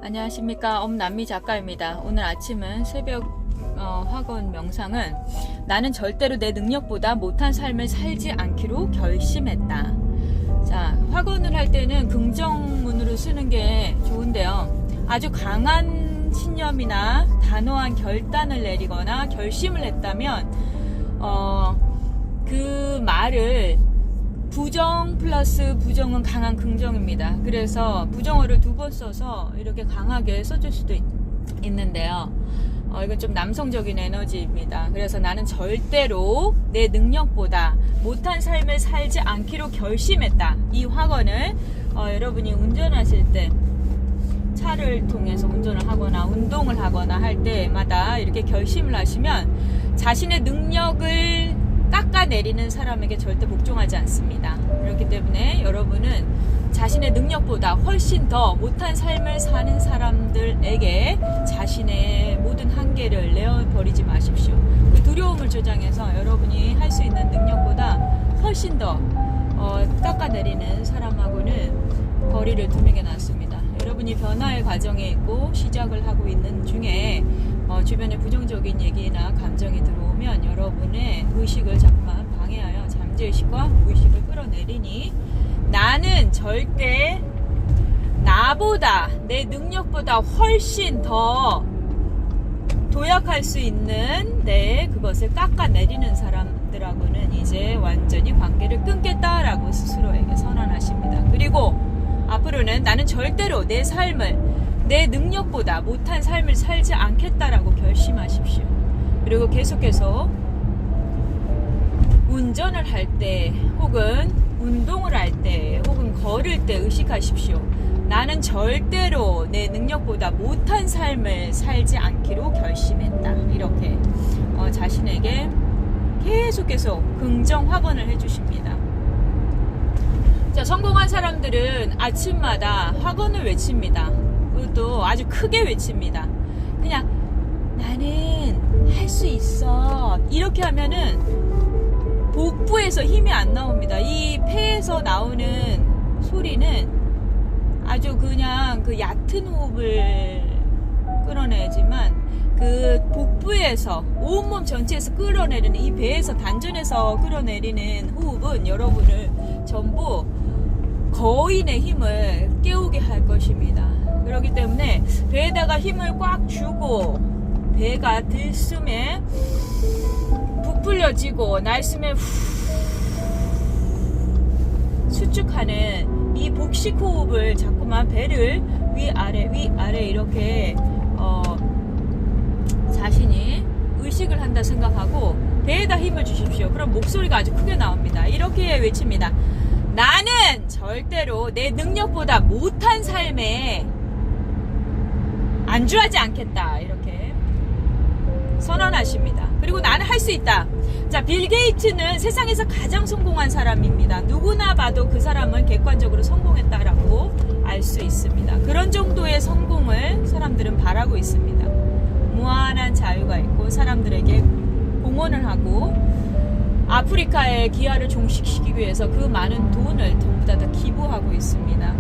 안녕하십니까, 엄남미 작가입니다. 오늘 아침은 새벽 학원 명상은 나는 절대로 내 능력보다 못한 삶을 살지 않기로 결심했다. 자, 확언을 할 때는 긍정문으로 쓰는 게 좋은데요. 아주 강한 신념이나 단호한 결단을 내리거나 결심을 했다면 그 말을 부정 플러스 부정은 강한 긍정입니다. 그래서 부정어를 2번 써서 이렇게 강하게 써줄 수도 있는데요. 이건 좀 남성적인 에너지입니다. 그래서 나는 절대로 내 능력보다 못한 삶을 살지 않기로 결심했다. 이 확언을 여러분이 운전하실 때, 차를 통해서 운전을 하거나 운동을 하거나 할 때마다 이렇게 결심을 하시면 자신의 능력을 깎아내리는 사람에게 절대 복종하지 않습니다. 그렇기 때문에 여러분은 자신의 능력보다 훨씬 더 못한 삶을 사는 사람들에게 자신의 모든 한계를 내어버리지 마십시오. 그 두려움을 조장해서 여러분이 할 수 있는 능력보다 훨씬 더 깎아내리는 사람하고는 거리를 두는 게 낫습니다. 여러분이 변화의 과정에 있고 시작을 하고 있는 중에 주변에 부정적인 얘기나 감정이 들어오면 여러분의 의식을 자꾸만 방해하여 잠재의식과 무의식을 끌어내리니 나는 절대 나보다 내 능력보다 훨씬 더 도약할 수 있는 그것을 깎아내리는 사람들하고는 이제 완전히 관계를 끊겠다라고 스스로에게 선언하십니다. 그리고 앞으로는 나는 절대로 내 삶을 내 능력보다 못한 삶을 살지 않겠다라고 결심하십시오. 그리고 계속해서 운전을 할 때 혹은 운동을 할 때 혹은 걸을 때 의식하십시오. 나는 절대로 내 능력보다 못한 삶을 살지 않기로 결심했다. 이렇게 자신에게 계속 긍정 확언을 해주십니다. 자, 성공한 사람들은 아침마다 확언을 외칩니다. 그것도 아주 크게 외칩니다. 그냥 나는 할 수 있어 이렇게 하면은 복부에서 힘이 안 나옵니다. 이 폐에서 나오는 소리는 아주 그냥 그 얕은 호흡을 끌어내지만 그 복부에서 온몸 전체에서 끌어내리는 이 배에서 단전에서 끌어내리는 호흡은 여러분을 전부 거인의 힘을 깨우게 할 것입니다. 그렇기 때문에 배에다가 힘을 꽉 주고 배가 들숨에 부풀려지고 날숨에 수축하는 이 복식 호흡을 자꾸만 배를 위아래 이렇게 자신이 의식을 한다 생각하고 배에다 힘을 주십시오. 그럼 목소리가 아주 크게 나옵니다. 이렇게 외칩니다. 나는 절대로 내 능력보다 못한 삶에 안주하지 않겠다. 이렇게 선언하십니다. 그리고 나는 할 수 있다. 자, 빌 게이츠는 세상에서 가장 성공한 사람입니다. 누구나 봐도 그 사람은 객관적으로 성공했다라고 알 수 있습니다. 그런 정도의 성공을 사람들은 바라고 있습니다. 무한한 자유가 있고 사람들에게 공헌을 하고 아프리카의 기아를 종식시키기 위해서 그 많은 돈을 전부 다 기부하고 있습니다.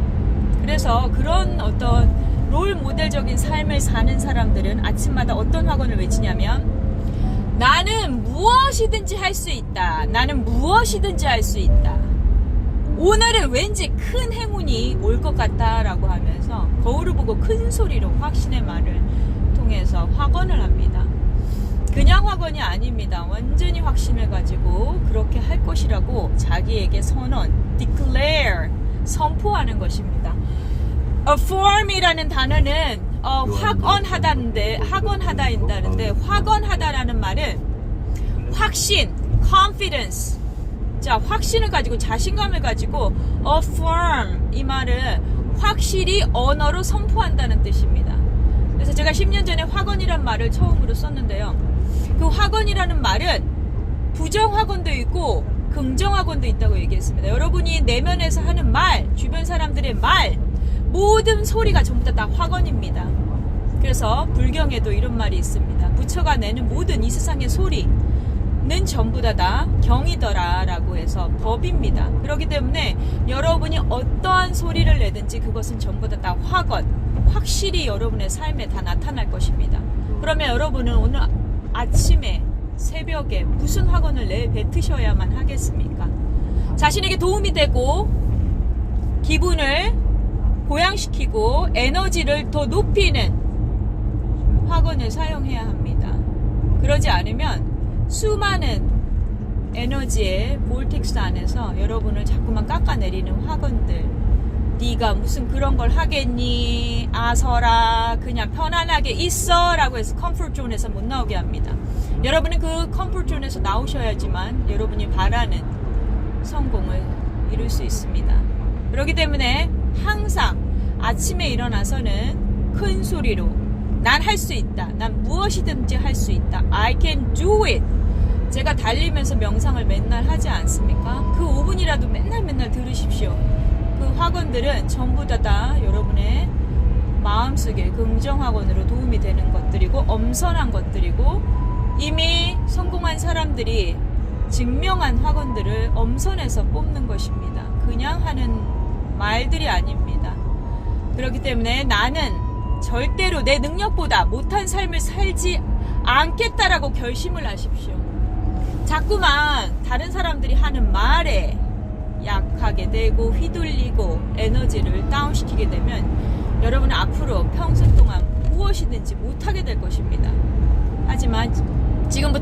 그래서 그런 어떤 롤 모델적인 삶을 사는 사람들은 아침마다 어떤 확언을 외치냐면 나는 무엇이든지 할 수 있다. 나는 무엇이든지 할 수 있다. 오늘은 왠지 큰 행운이 올 것 같다 라고 하면서 거울을 보고 큰 소리로 확신의 말을 통해서 확언을 합니다. 그냥 확언이 아닙니다. 완전히 확신을 가지고 그렇게 할 것이라고 자기에게 선언, declare, 선포하는 것입니다. affirm이라는 단어는 확언하다인데 확언하다라는 말은 확신, confidence. 자, 확신을 가지고 자신감을 가지고 affirm 이 말은 확실히 언어로 선포한다는 뜻입니다. 그래서 제가 10년 전에 확언이란 말을 처음으로 썼는데요. 그 확언이라는 말은 부정 확언도 있고 긍정 확언도 있다고 얘기했습니다. 여러분이 내면에서 하는 말, 주변 사람들의 말, 모든 소리가 전부 다 확언입니다. 그래서 불경에도 이런 말이 있습니다. 부처가 내는 모든 이 세상의 소리는 전부 다 경이더라 라고 해서 법입니다. 그렇기 때문에 여러분이 어떠한 소리를 내든지 그것은 전부 다 확언, 확실히 여러분의 삶에 다 나타날 것입니다. 그러면 여러분은 오늘 아침에 새벽에 무슨 학원을 내뱉으셔야만 하겠습니까? 자신에게 도움이 되고 기분을 고양시키고 에너지를 더 높이는 학원을 사용해야 합니다. 그러지 않으면 수많은 에너지의 볼텍스 안에서 여러분을 자꾸만 깎아내리는 학원들, 네가 무슨 그런 걸 하겠니? 아서라 그냥 편안하게 있어 라고 해서 컴포트 존에서 못 나오게 합니다. 여러분은 그 컴포트 존에서 나오셔야지만 여러분이 바라는 성공을 이룰 수 있습니다. 그렇기 때문에 항상 아침에 일어나서는 큰 소리로 난 할 수 있다. 난 무엇이든지 할 수 있다. I can do it. 제가 달리면서 명상을 맨날 하지 않습니까? 그 5분이라도 맨날 들으십시오. 그 학원들은 전부 다 여러분의 마음속에 긍정학원으로 도움이 되는 것들이고 엄선한 것들이고 이미 성공한 사람들이 증명한 학원들을 엄선해서 뽑는 것입니다. 그냥 하는 말들이 아닙니다. 그렇기 때문에 나는 절대로 내 능력보다 못한 삶을 살지 않겠다라고 결심을 하십시오. 자꾸만 다른 사람들이 하는 말에 약하게 되고 휘둘리고 에너지를 다운시키게 되면 여러분은 앞으로 평생 동안 무엇이든지 못하게 될 것입니다. 하지만 지금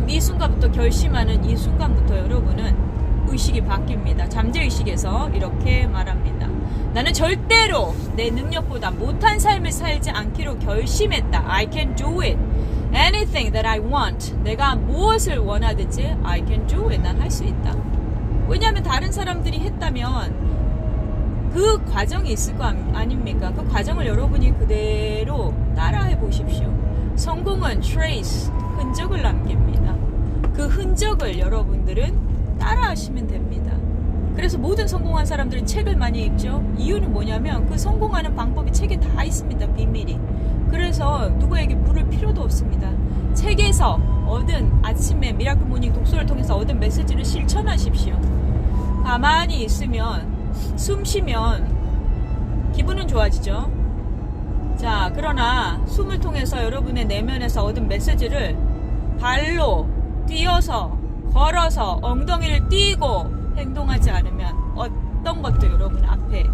이 순간부터 결심하는 이 순간부터 여러분은 의식이 바뀝니다. 잠재의식에서 이렇게 말합니다. 나는 절대로 내 능력보다 못한 삶을 살지 않기로 결심했다. I can do it. Anything that I want. 내가 무엇을 원하든지 I can do it. 난 할 수 있다. 왜냐하면 다른 사람들이 했다면 그 과정이 있을 거 아닙니까? 그 과정을 여러분이 그대로 따라해 보십시오. 성공은 trace, 흔적을 남깁니다. 그 흔적을 여러분들은 따라하시면 됩니다. 그래서 모든 성공한 사람들은 책을 많이 읽죠. 이유는 뭐냐면 그 성공하는 방법이 책에 다 있습니다. 비밀이. 그래서 누구에게 물을 필요도 없습니다. 책에서 얻은 아침에 미라클 모닝 독서를 통해서 얻은 메시지를 실천하십시오. 가만히 있으면 숨 쉬면 기분은 좋아지죠. 자, 그러나 숨을 통해서 여러분의 내면에서 얻은 메시지를 발로 뛰어서 걸어서 엉덩이를 띄고 행동하지 않으면 어떤 것도 여러분 앞에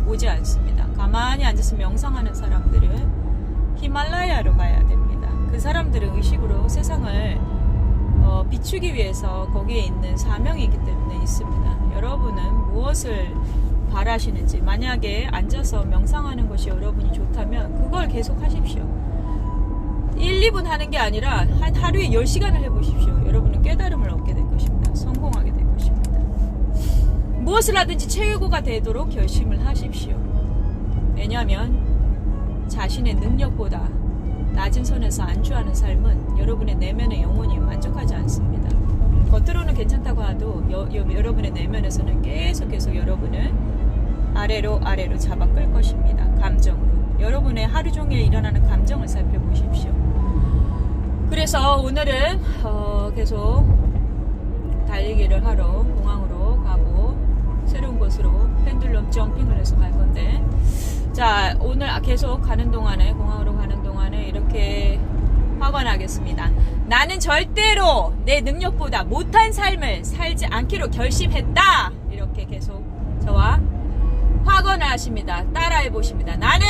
오지 않습니다. 가만히 앉아서 명상하는 사람들은 히말라야로 가야 됩니다. 그 사람들은 의식으로 세상을 비추기 위해서 거기에 있는 사명이 있기 때문에 있습니다. 여러분은 무엇을 바라시는지, 만약에 앉아서 명상하는 것이 여러분이 좋다면 그걸 계속 하십시오. 1, 2분 하는 게 아니라 한 하루에 10시간을 해보십시오. 여러분은 깨달음을 얻게 될 것입니다. 성공하게 될 것입니다. 무엇을 하든지 최고가 되도록 결심을 하십시오. 왜냐하면 자신의 능력보다 낮은 선에서 안주하는 삶은 여러분의 내면의 영혼이 만족하지 않습니다. 겉으로는 괜찮다고 해도 여러분의 내면에서는 계속 여러분을 아래로 잡아 끌 것입니다. 감정으로. 여러분의 하루 종일 일어나는 감정을 살펴보십시오. 그래서 오늘은 계속 달리기를 하러 공항으로 가고 새로운 곳으로 펜들럼 점핑을 해서 갈 건데, 자, 오늘 계속 가는 동안에, 공항으로 가는 동안에 이렇게 확언하겠습니다. 나는 절대로 내 능력보다 못한 삶을 살지 않기로 결심했다. 이렇게 계속 저와 확언을 하십니다. 따라해 보십니다. 나는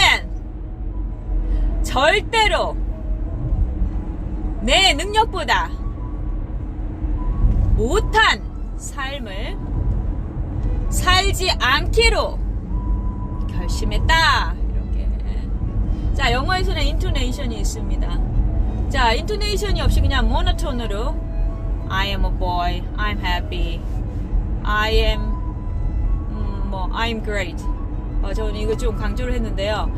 절대로 내 능력보다 못한 삶을 살지 않기로 결심했다. 이렇게. 자, 영어에서는 인토네이션이 있습니다. 자, 인토네이션이 없이 그냥 모노톤으로 I am a boy, I'm happy, I am I'm great. 저는 이거 좀 강조를 했는데요.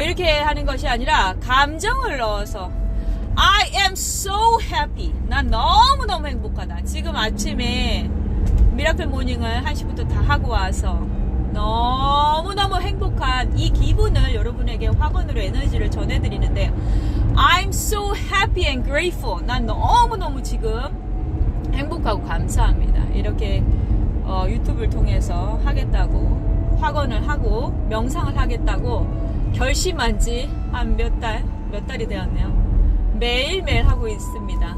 이렇게 하는 것이 아니라 감정을 넣어서 I am so happy. 난 너무너무 행복하다. 지금 아침에 미라클 모닝을 1시부터 다 하고 와서 너무너무 행복한 이 기분을 여러분에게 확언으로 에너지를 전해드리는데, I'm so happy and grateful. 난 너무너무 지금 행복하고 감사합니다. 이렇게 유튜브를 통해서 하겠다고 확언을 하고 명상을 하겠다고 결심한 지 한 몇 달이 되었네요. 매일매일 하고 있습니다.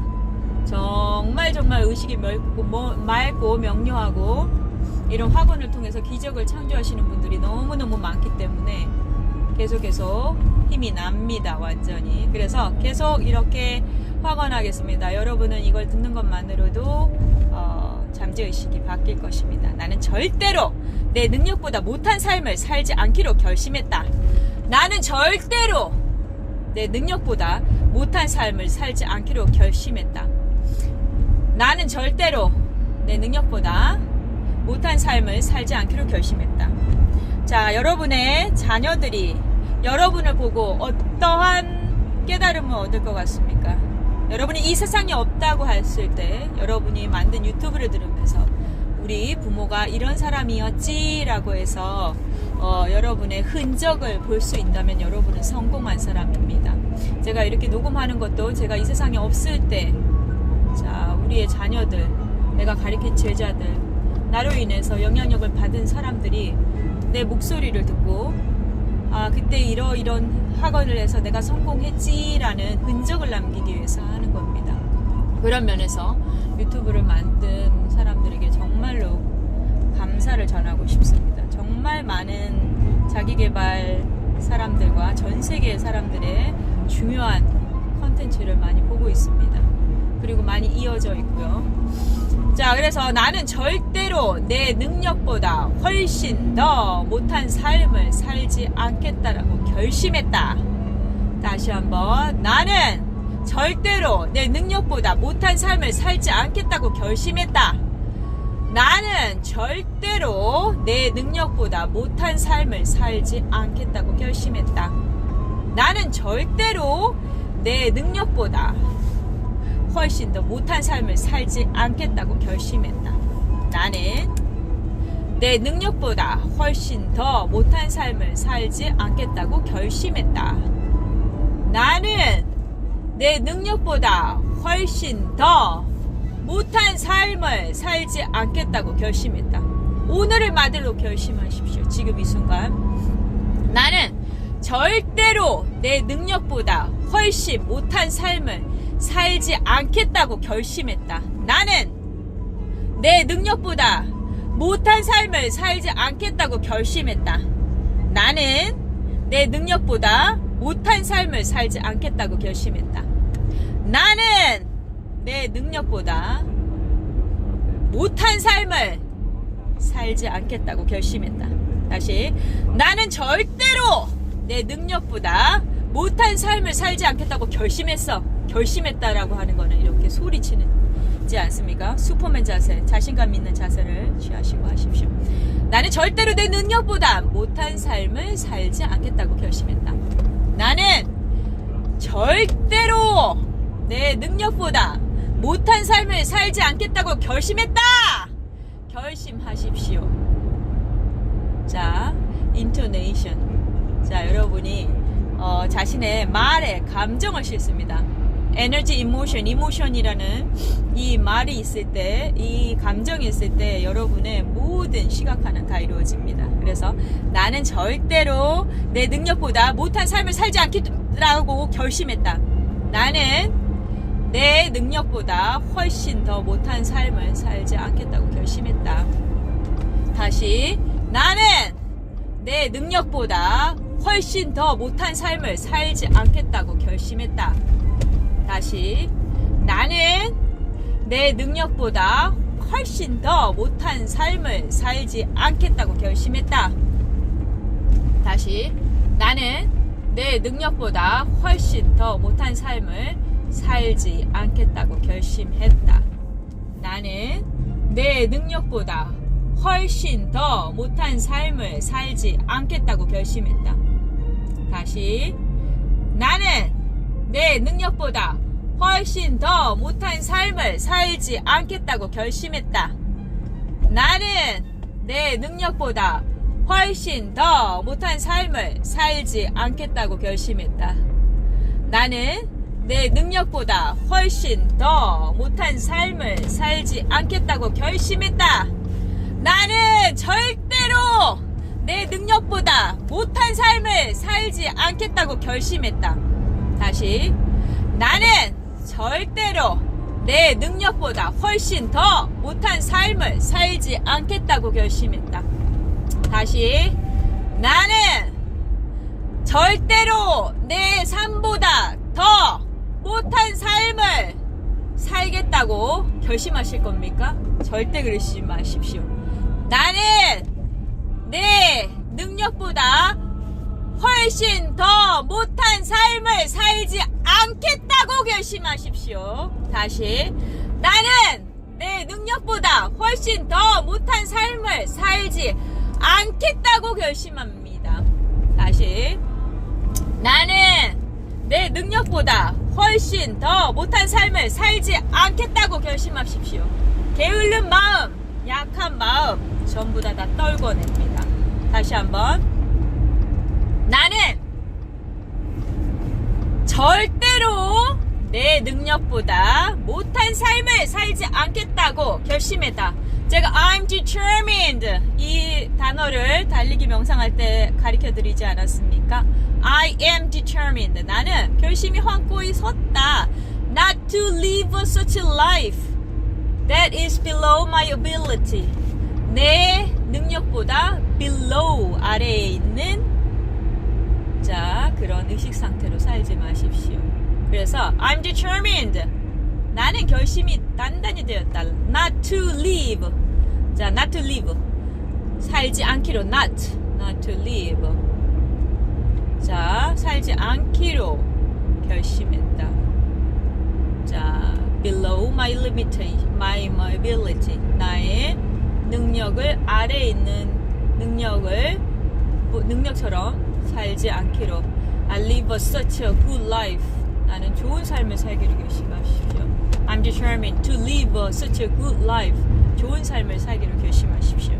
정말 의식이 맑고 명료하고 이런 확언을 통해서 기적을 창조하시는 분들이 너무너무 많기 때문에 계속 힘이 납니다. 완전히. 그래서 계속 이렇게 확언하겠습니다. 여러분은 이걸 듣는 것만으로도 잠재의식이 바뀔 것입니다. 나는 절대로 내 능력보다 못한 삶을 살지 않기로 결심했다. 나는 절대로 내 능력보다 못한 삶을 살지 않기로 결심했다. 나는 절대로 내 능력보다 못한 삶을 살지 않기로 결심했다. 자, 여러분의 자녀들이 여러분을 보고 어떠한 깨달음을 얻을 것 같습니까? 여러분이 이 세상에 없다고 했을 때 여러분이 만든 유튜브를 들으면서 우리 부모가 이런 사람이었지라고 해서 여러분의 흔적을 볼 수 있다면 여러분은 성공한 사람입니다. 제가 이렇게 녹음하는 것도 제가 이 세상에 없을 때 자, 우리의 자녀들, 내가 가르친 제자들, 나로 인해서 영향력을 받은 사람들이 내 목소리를 듣고 그때 이런 학원을 해서 내가 성공했지라는 흔적을 남기기 위해서 하는 겁니다. 그런 면에서 유튜브를 만든 사람들에게 정말로 감사를 전하고 싶습니다. 정말 많은 자기개발 사람들과 전 세계의 사람들의 중요한 컨텐츠를 많이 보고 있습니다. 그리고 많이 이어져 있고요. 자, 그래서 나는 절대로 내 능력보다 훨씬 더 못한 삶을 살지 않겠다라고 결심했다. 다시 한번, 나는 절대로 내 능력보다 못한 삶을 살지 않겠다고 결심했다. 나는 절대로 내 능력보다 못한 삶을 살지 않겠다고 결심했다. 나는 절대로 내 능력보다 훨씬 더 못한 삶을 살지 않겠다고 결심했다. 나는 내 능력보다 훨씬 더 못한 삶을 살지 않겠다고 결심했다. 나는 내 능력보다 훨씬 더 못한 삶을 살지 않겠다고 결심했다. 오늘을 말대로 결심하십시오. 지금 이 순간. 나는 절대로 내 능력보다 훨씬 못한 삶을 살지 않겠다고 결심했다. 나는 내 능력보다 못한 삶을 살지 않겠다고 결심했다. 나는 내 능력보다 못한 삶을 살지 않겠다고 결심했다. 나는 내 능력보다 못한 삶을 살지 않겠다고 결심했다. 다시, 나는 절대로 내 능력보다 못한 삶을 살지 않겠다고 결심했다라고 하는 거는 이렇게 소리치는지 않습니까? 슈퍼맨 자세, 자신감 있는 자세를 취하시고 하십시오. 나는 절대로 내 능력보다 못한 삶을 살지 않겠다고 결심했다. 나는 절대로 내 능력보다 못한 삶을 살지 않겠다고 결심했다. 결심하십시오. 자, 인토네이션. 자, 여러분이 자신의 말에 감정을 싣습니다. 에너지 이모션이라는 이 말이 있을 때, 이 감정이 있을 때 여러분의 모든 시각화는 다 이루어집니다. 그래서 나는 절대로 내 능력보다 못한 삶을 살지 않겠다고 결심했다. 나는 내 능력보다 훨씬 더 못한 삶을 살지 않겠다고 결심했다. 다시, 나는 내 능력보다 훨씬 더 못한 삶을 살지 않겠다고 결심했다. 다시, 나는 내 능력보다 훨씬 더 못한 삶을 살지 않겠다고 결심했다. 다시, 나는 내 능력보다 훨씬 더 못한 삶을 살지 않겠다고 결심했다. 나는 내 능력보다 훨씬 더 못한 삶을 살지 않겠다고 결심했다. 다시, 나는 내 능력보다 훨씬 더 못한 삶을 살지 않겠다고 결심했다. 나는 내 능력보다 훨씬 더 못한 삶을 살지 않겠다고 결심했다. 나는 내 능력보다 훨씬 더 못한 삶을 살지 않겠다고 결심했다. 나는 절대로 내 능력보다 못한 삶을 살지 않겠다고 결심했다. 다시. 나는 절대로 내 능력보다 훨씬 더 못한 삶을 살지 않겠다고 결심했다. 다시. 나는 절대로 내 삶보다 더 못한 삶을 살겠다고 결심하실 겁니까? 절대 그러시지 마십시오. 나는 내 능력보다 훨씬 더 못한 삶을 살지 않겠다고 결심하십시오. 다시. 나는 내 능력보다 훨씬 더 못한 삶을 살지 않겠다고 결심합니다. 다시. 나는 내 능력보다 훨씬 더 못한 삶을 살지 않겠다고 결심하십시오. 게으른 마음, 약한 마음 전부 다 떨궈냅니다. 다시 한번. 나는 절대로 내 능력보다 못한 삶을 살지 않겠다고 결심했다. 제가 I'm determined 이 단어를 달리기 명상할 때 가르쳐드리지 않았습니까? I am determined. 나는 결심이 확고히 섰다. Not to live such a life that is below my ability. 내 능력보다 below 아래에 있는 그런 의식 상태로 살지 마십시오. 그래서 I'm determined. 나는 결심이 단단히 되었다. Not to live. not to live. 살지 않기로 not to live. 살지 않기로 결심했다. below my limitation, my ability. 나의 능력을 아래에 있는 능력처럼 살지 않기로. I live such a good life. 나는 좋은 삶을 살기로 결심하십시오. I'm determined to live such a good life. 좋은 삶을 살기로 결심하십시오.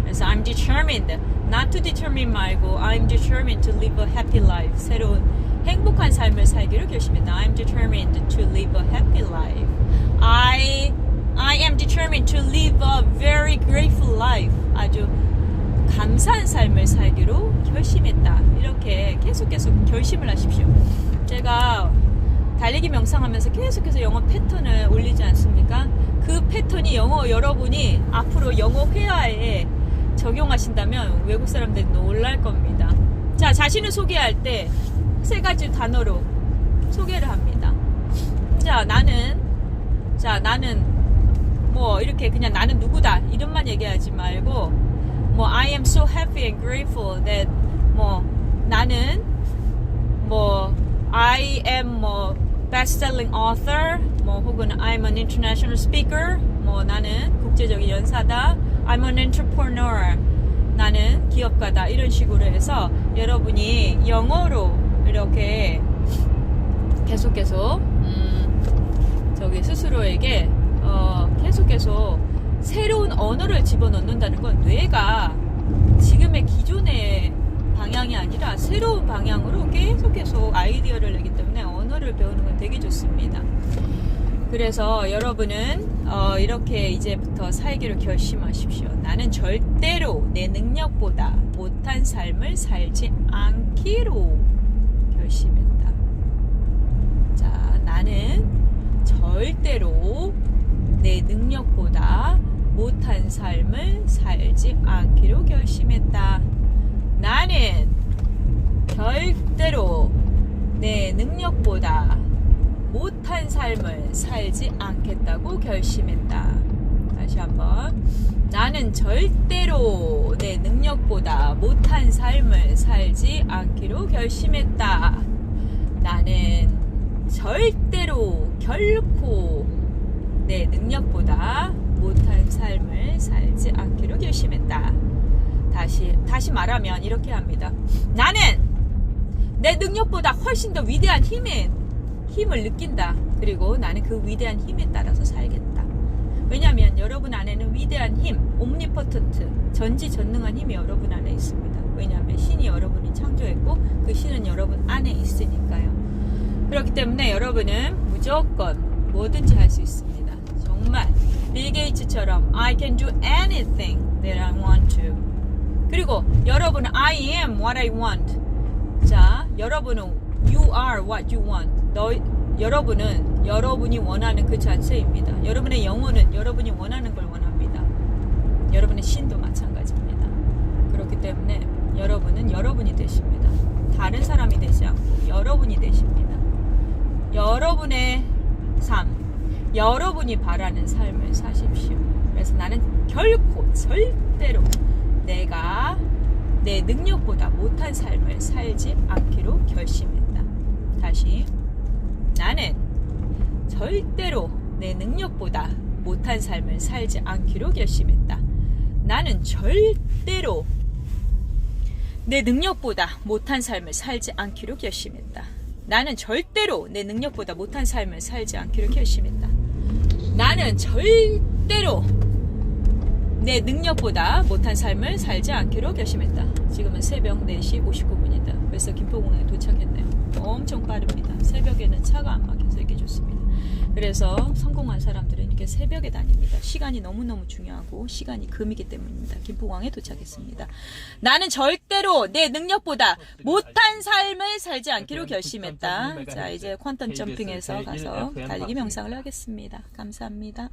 그래서 I'm determined, not to determine 말고 I'm determined to live a happy life. 새로운 행복한 삶을 살기로 결심했다. I'm determined to live a happy life. I am determined to live a very grateful life. 아주 감사한 삶을 살기로 결심했다. 이렇게 계속 결심을 하십시오. 제가 달리기 명상하면서 계속해서 영어 패턴을 올리지 않습니까? 그 패턴이 여러분이 앞으로 영어 회화에 적용하신다면 외국 사람들이 놀랄 겁니다. 자신을 소개할 때 3가지 단어로 소개를 합니다. 나는 이렇게 그냥 나는 누구다 이름만 얘기하지 말고 I am so happy and grateful that 나는 I am best-selling author 혹은 I'm an international speaker 나는 국제적인 연사다. I'm an entrepreneur. 나는 기업가다. 이런 식으로 해서 여러분이 영어로 이렇게 계속 스스로에게 계속 새로운 언어를 집어넣는다는 건 뇌가 지금의 기존의 방향이 아니라 새로운 방향으로 계속 아이디어를 내기 때문에 언어를 배우는 건 되게 좋습니다. 그래서 여러분은 이렇게 이제부터 살기로 결심하십시오. 나는 절대로 내 능력보다 못한 삶을 살지 않기로 결심했다. 나는 절대로 내 능력보다 못한 삶을 살지 않기로 결심했다. 나는 절대로 내 능력보다 못한 삶을 살지 않겠다고 결심했다. 다시 한번. 나는 절대로 내 능력보다 못한 삶을 살지 않기로 결심했다. 나는 절대로 결코 내 능력보다 못한 삶을 살지 않기로 결심했다. 다시 말하면 이렇게 합니다. 나는 내 능력보다 훨씬 더 위대한 힘을 느낀다. 그리고 나는 그 위대한 힘에 따라서 살겠다. 왜냐하면 여러분 안에는 위대한 힘, 옴니포턴트, 전지전능한 힘이 여러분 안에 있습니다. 왜냐하면 신이 여러분이 창조했고 그 신은 여러분 안에 있으니까요. 그렇기 때문에 여러분은 무조건 뭐든지 할 수 있습니다. 정말 빌 게이츠처럼 I can do anything that I want to. 그리고 여러분은 I am what I want. 자, 여러분은 you are what you want. 여러분은 여러분이 원하는 그 자체입니다. 여러분의 영혼은 여러분이 원하는 걸 원합니다. 여러분의 신도 마찬가지입니다. 그렇기 때문에 여러분은 여러분이 되십니다. 다른 사람이 되지 않고 여러분이 되십니다. 여러분의 삶, 여러분이 바라는 삶을 사십시오. 그래서 나는 결코 절대로 내가 내 능력보다 못한 삶을 살지 않기로 결심했다. 다시, 나는 절대로 내 능력보다 못한 삶을 살지 않기로 결심했다. 나는 절대로 내 능력보다 못한 삶을 살지 않기로 결심했다. 나는 절대로 내 능력보다 못한 삶을 살지 않기로 결심했다. 나는 절대로 내 능력보다 못한 삶을 살지 않기로 결심했다. 지금은 새벽 4시 59분이다. 벌써 김포공항에 도착했네요. 엄청 빠릅니다. 새벽에는 차가 안 막혀서 이렇게 좋습니다. 그래서 성공한 사람들은 이렇게 새벽에 다닙니다. 시간이 너무너무 중요하고 시간이 금이기 때문입니다. 김포공항에 도착했습니다. 나는 절대로 내 능력보다 못한 삶을 살지 않기로 결심했다. 자, 이제 퀀텀 점핑에서 가서 달리기 명상을 하겠습니다. 감사합니다.